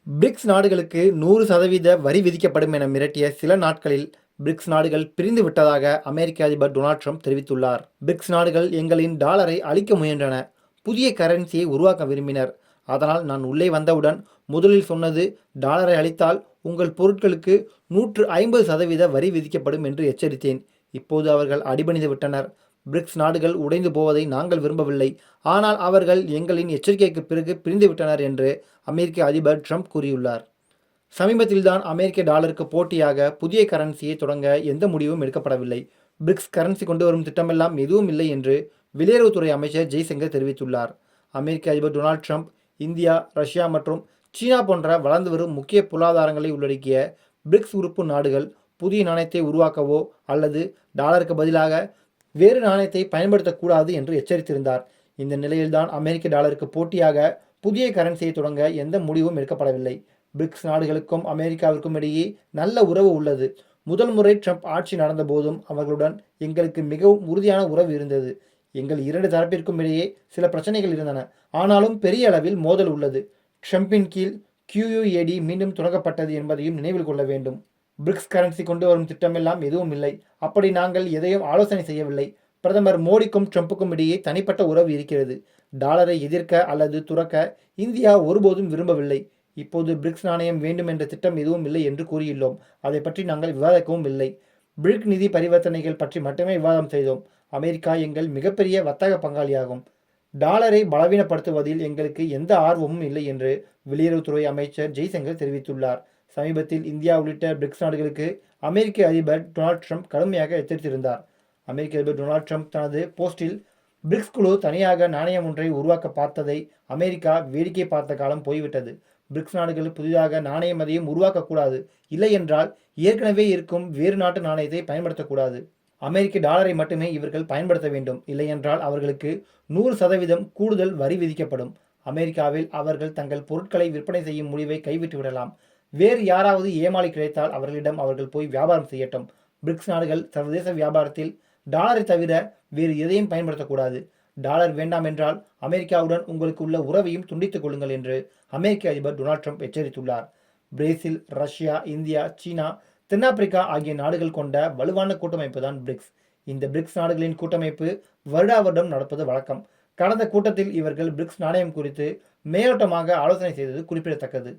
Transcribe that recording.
BRICS நாடுகளுக்கு 100% வரி விதிக்கப்படும் என மிரட்டிய சில நாட்களில் பிரிக்ஸ் நாடுகள் பிரிந்து விட்டதாக அமெரிக்க அதிபர் டொனால்ட் ட்ரம்ப் தெரிவித்துள்ளார். பிரிக்ஸ் நாடுகள் எங்களின் டாலரை அழிக்க முயன்றன, புதிய கரன்சியை உருவாக்க விரும்பினர். அதனால் நான் உள்ளே வந்தவுடன் முதலில் சொன்னது, டாலரை அழித்தால் உங்கள் பொருட்களுக்கு 150% வரி விதிக்கப்படும் என்று எச்சரித்தேன். இப்போது அவர்கள் அடிபணிந்து விட்டனர். பிரிக்ஸ் நாடுகள் உடைந்து போவதை நாங்கள் விரும்பவில்லை, ஆனால் அவர்கள் எங்களின் எச்சரிக்கைக்கு பிறகு பிரிந்துவிட்டனர் என்று அமெரிக்க அதிபர் ட்ரம்ப் கூறியுள்ளார். சமீபத்தில்தான் அமெரிக்க டாலருக்கு போட்டியாக புதிய கரன்சியை தொடங்க எந்த முடிவும் எடுக்கப்படவில்லை. பிரிக்ஸ் கரன்சி கொண்டு வரும் திட்டமெல்லாம் எதுவும் இல்லை என்று வெளியுறவுத்துறை அமைச்சர் ஜெய்சங்கர் தெரிவித்துள்ளார். அமெரிக்க அதிபர் டொனால்ட் ட்ரம்ப் இந்தியா, ரஷ்யா மற்றும் சீனா போன்ற வளர்ந்து வரும் முக்கிய பொருளாதாரங்களை உள்ளடக்கிய பிரிக்ஸ் உறுப்பு நாடுகள் புதிய நாணயத்தை உருவாக்கவோ அல்லது டாலருக்கு பதிலாக வேறு நாணயத்தை பயன்படுத்தக்கூடாது என்று எச்சரித்திருந்தார். இந்த நிலையில்தான் அமெரிக்க டாலருக்கு போட்டியாக புதிய கரன்சியை தொடங்க எந்த முடிவும் எடுக்கப்படவில்லை. பிரிக்ஸ் நாடுகளுக்கும் அமெரிக்காவிற்கும் இடையே நல்ல உறவு உள்ளது. முதல் முறை ட்ரம்ப் ஆட்சி நடந்த போதும் அவர்களுடன் எங்களுக்கு மிகவும் உறுதியான உறவு இருந்தது. எங்கள் இரண்டு தரப்பிற்கும் இடையே சில பிரச்சனைகள் இருந்தன, ஆனாலும் பெரிய அளவில் மோதல் உள்ளது. ட்ரம்பின் கீழ் QUAD மீண்டும் தொடங்கப்பட்டது என்பதையும் நினைவில் கொள்ள வேண்டும். பிரிக்ஸ் கரன்சி கொண்டு வரும் திட்டமெல்லாம் எதுவும் இல்லை. அப்படி நாங்கள் எதையும் ஆலோசனை செய்யவில்லை. பிரதமர் மோடிக்கும் ட்ரம்புக்கும் இடையே தனிப்பட்ட உறவு இருக்கிறது. டாலரை எதிர்க்க அல்லது துறக்க இந்தியா ஒருபோதும் விரும்பவில்லை. இப்போது பிரிக்ஸ் நாணயம் வேண்டும் என்ற திட்டம் எதுவும் இல்லை என்று கூறியுள்ளோம். அதை பற்றி நாங்கள் விவாதிக்கவும் இல்லை. பிரிக் நிதி பரிவர்த்தனைகள் பற்றி மட்டுமே விவாதம் செய்தோம். அமெரிக்கா எங்கள் மிகப்பெரிய வர்த்தக பங்காளியாகும். டாலரை பலவீனப்படுத்துவதில் எங்களுக்கு எந்த ஆர்வமும் இல்லை என்று வெளியுறவுத்துறை அமைச்சர் ஜெய்சங்கர் தெரிவித்துள்ளார். சமீபத்தில் இந்தியா உள்ளிட்ட பிரிக்ஸ் நாடுகளுக்கு அமெரிக்க அதிபர் டொனால்ட் ட்ரம்ப் கடுமையாக எச்சரித்திருந்தார். அமெரிக்க அதிபர் டொனால்ட் ட்ரம்ப் தனது போஸ்டில் பிரிக்ஸ் குழு தனியாக நாணயம் ஒன்றை உருவாக்க பார்த்ததை அமெரிக்கா வேடிக்கை பார்த்த காலம் போய்விட்டது. பிரிக்ஸ் நாடுகள் புதிதாக நாணயம் எதையும் உருவாக்கக்கூடாது, இல்லை என்றால் ஏற்கனவே இருக்கும் வேறு நாட்டு நாணயத்தை பயன்படுத்தக்கூடாது. அமெரிக்க டாலரை மட்டுமே இவர்கள் பயன்படுத்த வேண்டும், இல்லையென்றால் அவர்களுக்கு 100% கூடுதல் வரி விதிக்கப்படும். அமெரிக்காவில் அவர்கள் தங்கள் பொருட்களை விற்பனை செய்யும் முடிவை கைவிட்டு விடலாம். வேறு யாராவது ஏமாளி கிடைத்தால் அவர்களிடம் அவர்கள் போய் வியாபாரம் செய்யட்டும். பிரிக்ஸ் நாடுகள் சர்வதேச வியாபாரத்தில் டாலரை தவிர வேறு எதையும் பயன்படுத்தக்கூடாது. டாலர் வேண்டாம் என்றால் அமெரிக்காவுடன் உங்களுக்கு உள்ள உறவையும் துண்டித்துக் கொள்ளுங்கள் என்று அமெரிக்க அதிபர் டொனால்ட் ட்ரம்ப் எச்சரித்துள்ளார். பிரேசில், ரஷ்யா, இந்தியா, சீனா, தென்னாப்பிரிக்கா ஆகிய நாடுகள் கொண்ட வலுவான கூட்டமைப்பு தான் பிரிக்ஸ். இந்த பிரிக்ஸ் நாடுகளின் கூட்டமைப்பு வருடா வருடம் நடப்பது வழக்கம். கடந்த கூட்டத்தில் இவர்கள் பிரிக்ஸ் நாணயம் குறித்து மேலோட்டமாக ஆலோசனை செய்தது குறிப்பிடத்தக்கது.